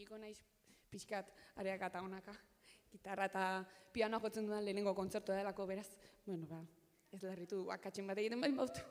Ibiliko naiz pixkat areaka eta honaka. Gitarra eta pianoa jotzen dudan lehenengo kontzertua delako beraz. Bueno, ez larritu akatsen bat egiten bain baut.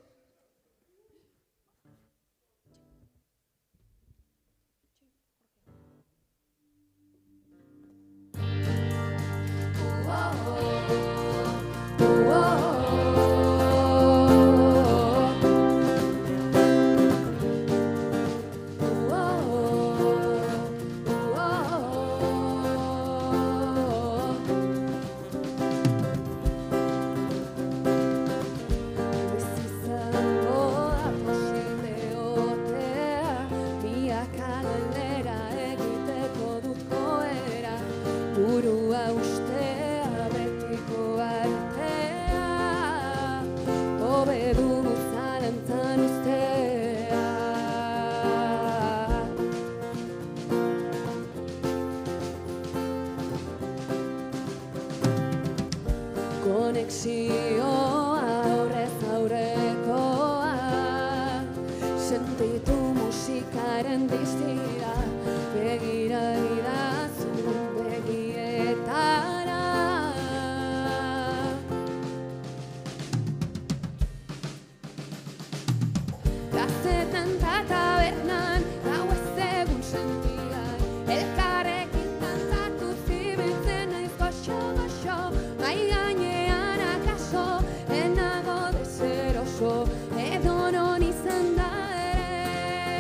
Edo non izan da ere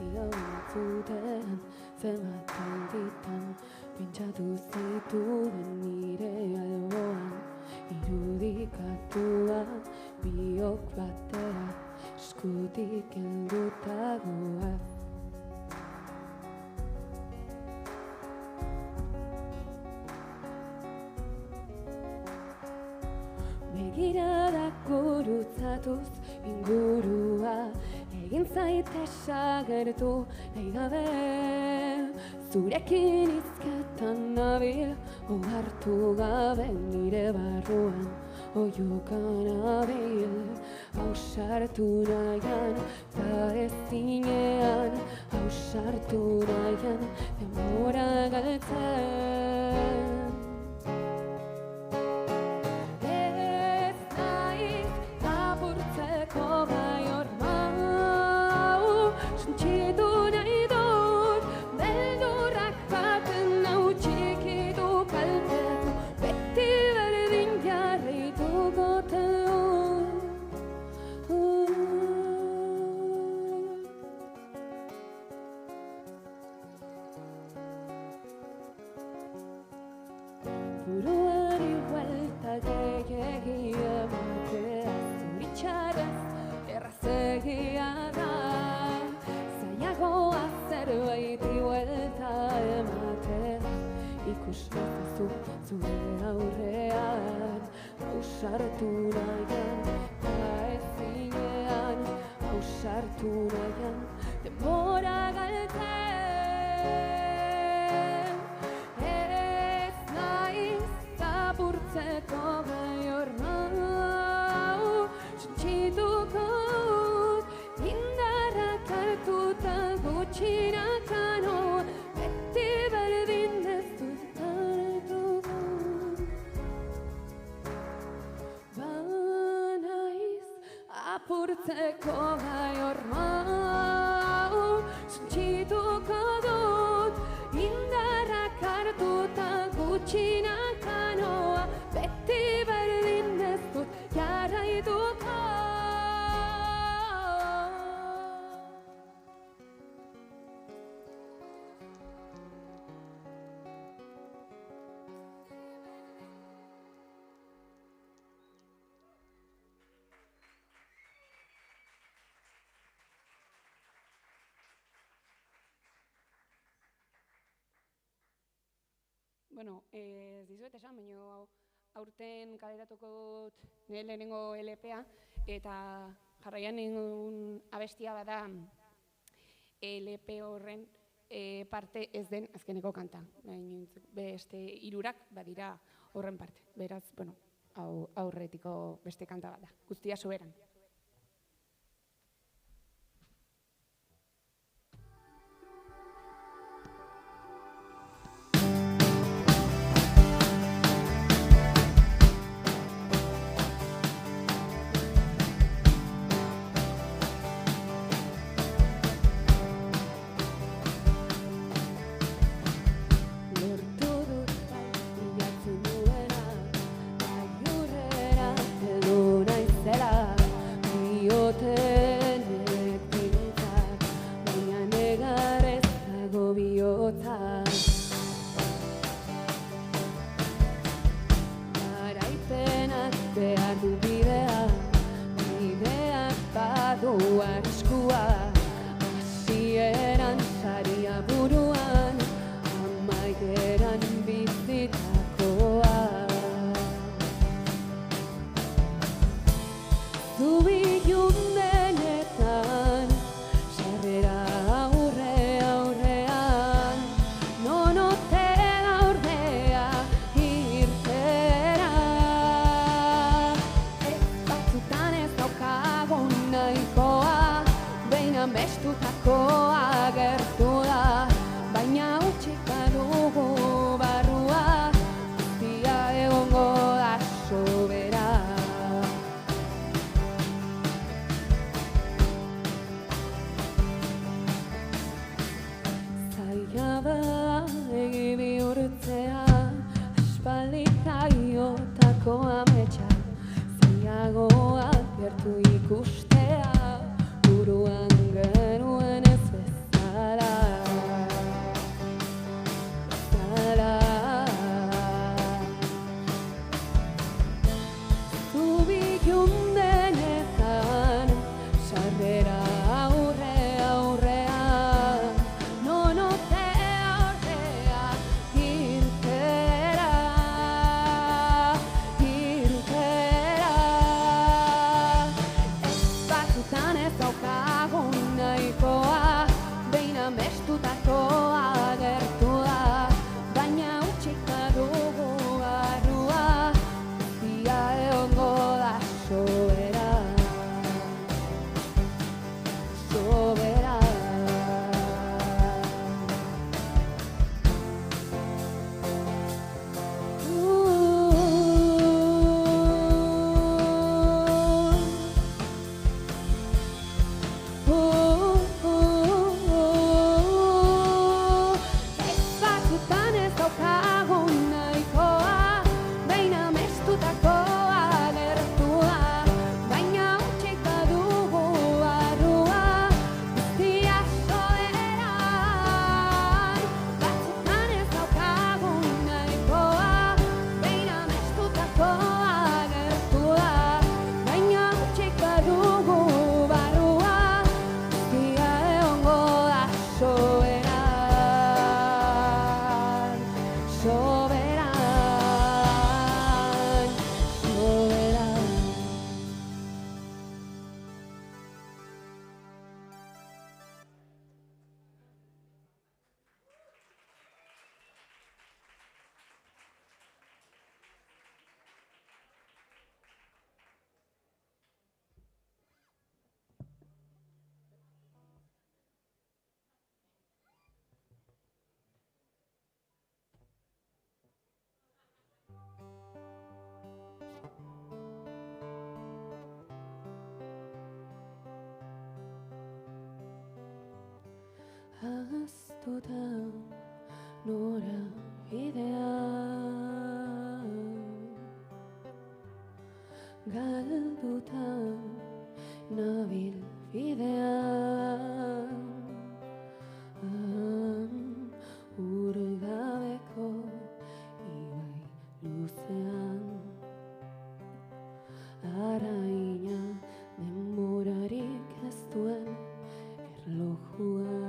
zionak zuten zenbat alditan pentsatu zaituen nire alboan irudikatua biok batera eskutik heldutagoa. Begiradak gurutzatuz ingurua egin zaite sagertu nahi gabe zurekin izketan nabil ohartu gabe nire barruan oiukan nabil ausartu nahian ta ezinean ausartu nahian denbora galtzen. Buruari huelta gehiagi ematea zuritxarez errazegia da zailagoa zerbaiti huelta ematea ikusnazu zure aurrean ausartu nahian eta ezinean ausartu nahian denbora galtzen. Apurtzeko gai ornau suntsituko indarrak hartuta gutxinakano beti berdin ez dut hartuko. Banaiz apurtzeko gai ornau suntsituko dut indarrak hartuta gutxinakano beti berdin ez dut jarraituko. Bueno, ez dizuet esan, baina aurten kaleratuko dut nire lehenengo LPa eta jarraian ningun abestia bada LP horren parte ez den azkeneko kanta. Beste hirurak badira horren parte. Beraz, bueno, aurretiko beste kanta bada. Guztia soberan. Gertu ikustea buruan genuen ez bezala. ahaztuta norabidea, galduta nabil bidean, urgabeko ibai luzean, araina denborarik ez duen erlojua.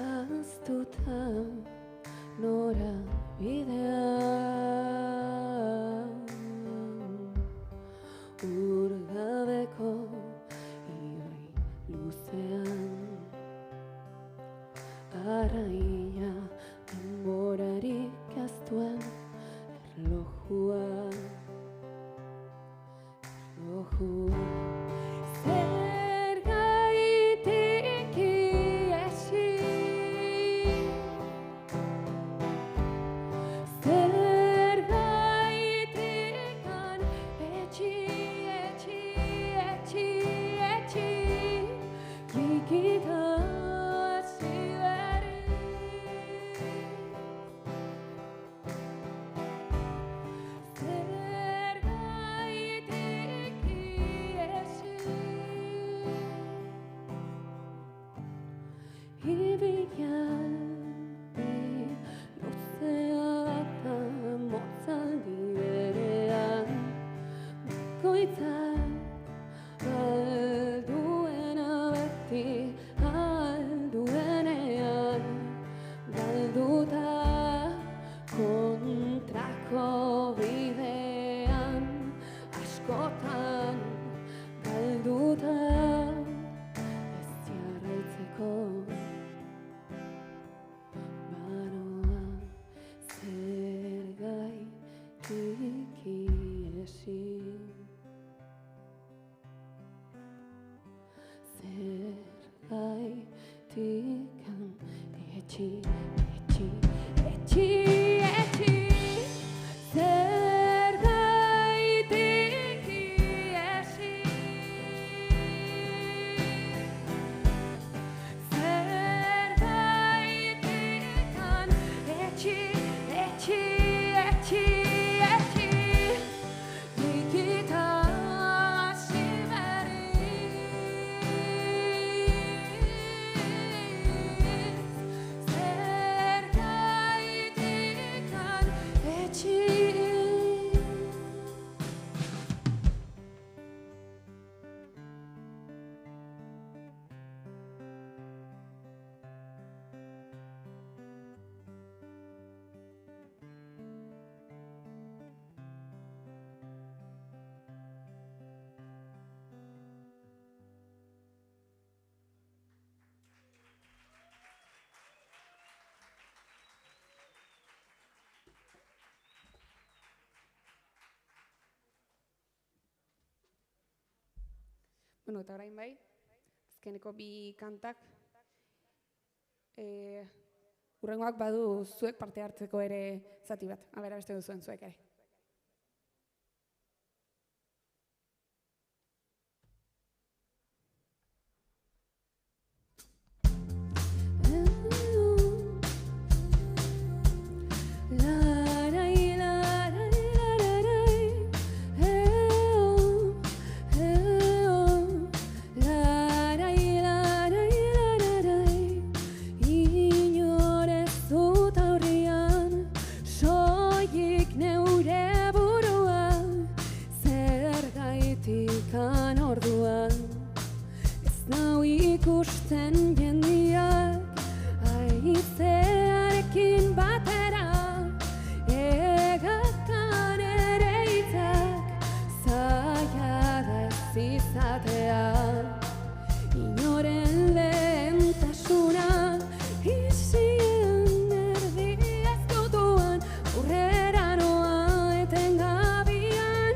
Ahaztuta norabidea, urgabeko ibai luzean, araia denborarik ez duen erlojua. Zergaitik iesi, zergaitikan etxi, gikita ziberi. Zergaitik iesi, ibilaldi luzea eta motzaldi berean, bakoitzak alduena beti alduenean, galduta kontrako bidean, askotan galduta ez jarraitzeko baroa. Zergaitik iesi, zergaitikan etxi, zergaitik iesi, zergaitikan etxi, gikita ziberi. Zergaitikan etxi. Bueno, eta orain bai, azkeneko bi kantak, hurrengoak badu zuek parte hartzeko ere zati bat. Abera beste duzuen zuek ere. Ikusten jendiak aizearekin batera, egatan ere hitzak zaila da ez izatea. Inoren lehentasuna izien erdi ezkutuan, aurrera noa etengabian,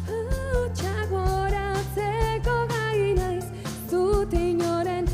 hautsak goratzeko gai naiz, zut inoren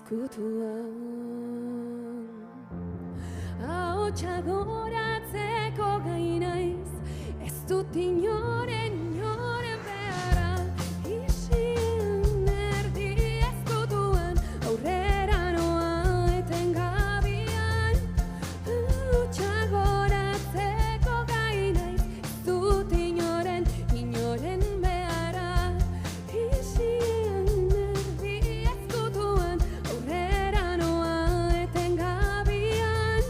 ezkutuan. Ahotsa goratzeko gai naiz, ez dut inoren beharra. Isien erdi ezkutuan, aurrera noa etengabian. Ahotsa goratzeko gai naiz, ez dut inoren beharra. Isien erdi ezkutuan, aurrera noa etengabian.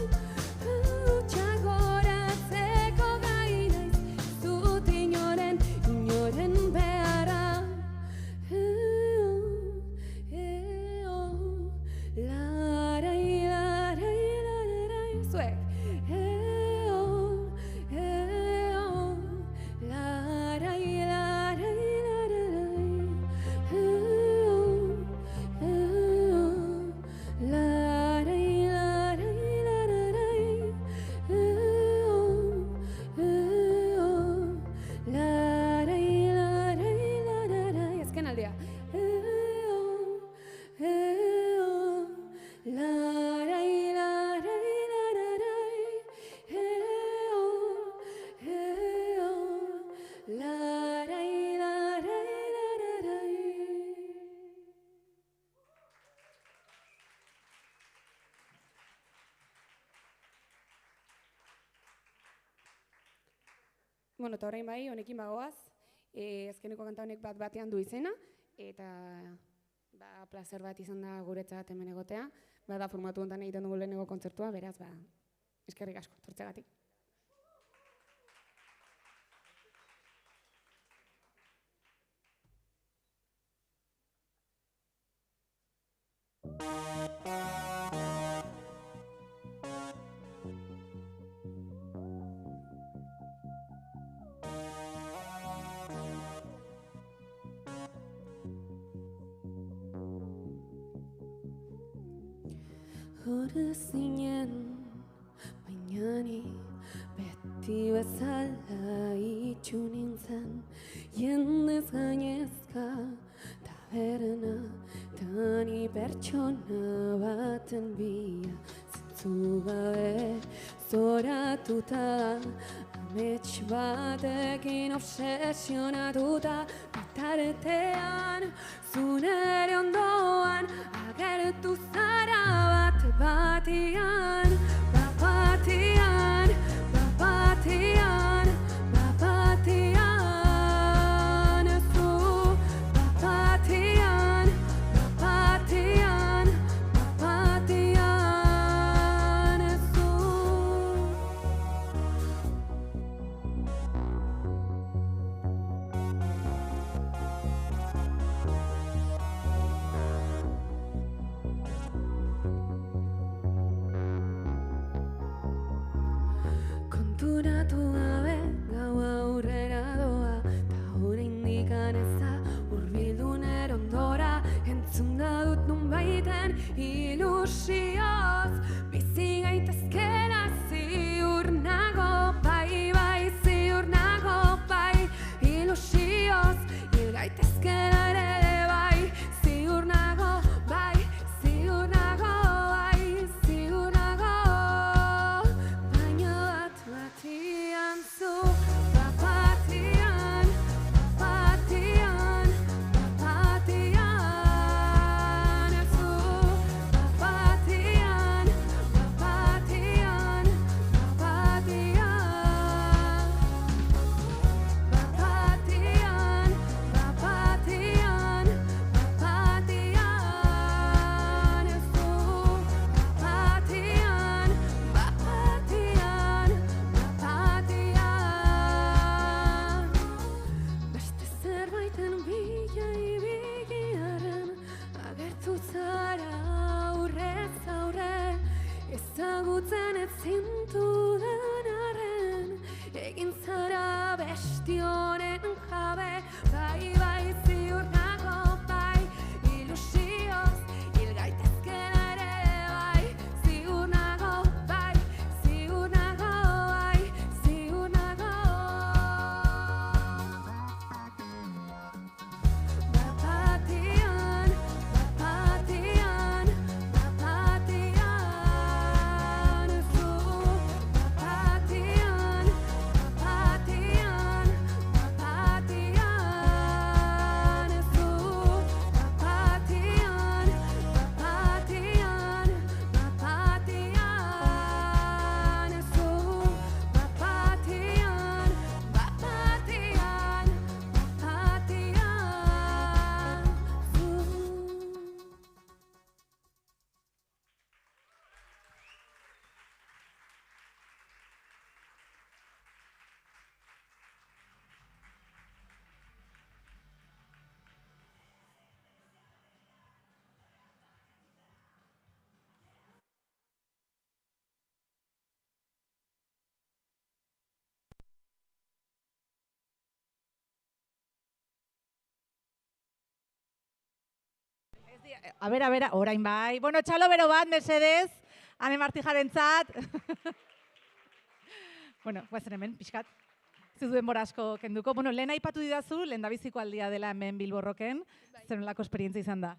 Ahotsa goratzeko gai naiz, ez dut inoren beharra. Larai, larai, larai, zuek. Larai, larai, larai, larai, azken aldea. Larai, larai, larai, larai, larai, larai. Bueno, eta orain bai, honekin bagoaz, azkeneko kanta honek bat batean du izena, eta plazer bat izan da guretzat hemen egotea, da formatu honetan egiten dugu lehenengo kontzertua, beraz, eskerrik asko, tortzegatik. Hor zinen, baina ni beti bezala itxu nintzen, jendez gainezka taberna, ta ni pertsona baten bila, zentzu gabe zoratuta, amets batekin obsesionatuta, bitartean, zunere ondoan, agertu zara bat-batian, bat-batian, bat-batian, bat-batian, zu, bat-batian, bat-batian, bat-batian, zu. Konturatu gabe gau aurrera doa, ta oraindik ez da hurbildu nere ondora, entzunda dut nonbaiten ilusioz, bizi gaitezkela ziur nago, bai, ziur nago, bai, ilusioz, hil gaitezkela ere bai, ziur nago, bai, ziur nago, bai, ziur nago, baina bat-batian zu, bat-batian, bat-batian, bat-batian, zu, bat-batian, bat-batian, bat-batian, bat-batian, bat-batian, zu, bat-batian, bat-batian, bat-batian. Beste zerbaiten bila ibigiaren, agertu zara aurrez aurre, ezagutzen ez zintudan arren, egin zara besti honen jabe, bai, ziur nago, bai, ilusioz, hil gaitezkela ere bai, ziur nago, bai, ziur nago, bai, ziur nago. Bat-batian, bat-batian, A ber, orain bai. Bueno, txalo bero bat, mesedez, Ane Martijarentzat. Bueno, guazen hemen, pixkat. Ez denbora asko kenduko. Bueno, lehen aipatu didazu, lehen dabiziko aldia dela hemen Bilborroken. Zer nolako esperientzia izan da?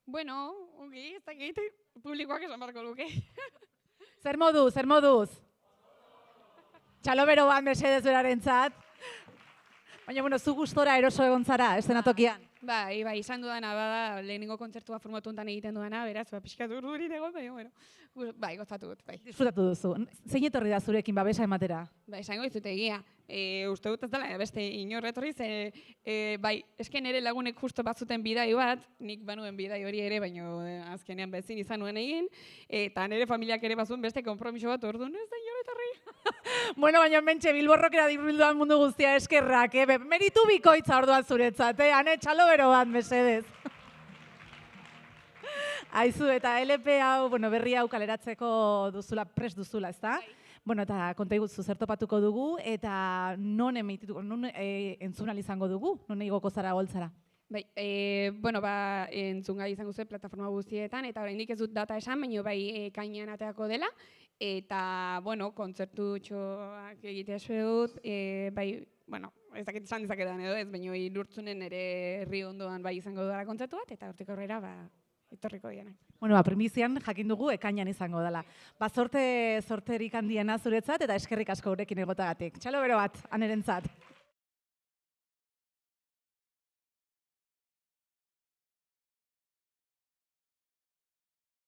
Bueno, ongi, ez dakit, publikoak esan barko luke. Zer moduz? Txalo bero bat, mesedez berarentzat. Baina, bueno, zu gustora eroso egon zara, eszenatokian. Bai, izan dudana, bada, lehenengo kontzertua formatu hontan egiten dudana, beraz, pixkat urdurik dago, baina, bueno, bai, gozatu dut, bai. Disfrutatu duzu. Zein etorri da zurekin babesa ematera? Bai, esango dizut egia. Uste dut ez dela, beste inor etorri, bai, esken ere lagunek justo batzuten bidai bat, nik banuen bidai hori ere, baina azkenean bezin izan nuen egin, eta nire familiak ere bazuen beste konpromiso bat orduan, ez da inor etorri. Bueno, baina mentxe, Bilborrokera dibilduan mundu guztia eskerrak, meritu bikoitza orduan zuretzat, Ane, txalo bero bat, mesedez. Aizu, eta LP hau, bueno, berri hau kaleratzeko duzula, prest duzula, ezta? Bueno, eta konta iguzu zer topatuko dugu, eta non entzun izango dugu, non igoko zara goltzara? Bai, bueno, entzun gai izango zuen plataforma guztietan, eta oraindik ez dut data esan, baina bai kainean ateako dela, eta, bueno, kontzertu txoak egitea dut, bai, bueno, ez dakit esan dizaketan edo ez, baina Lurtzunen ere herri ondoan bai izango dara kontzertu bat, eta hortik aurrera, etorriko dianak. Bueno, primizian jakin dugu ekainan izango dela. Sorterik handiena zuretzat, eta eskerrik asko gurekin egotagatik. Txalo bero bat, Anerentzat.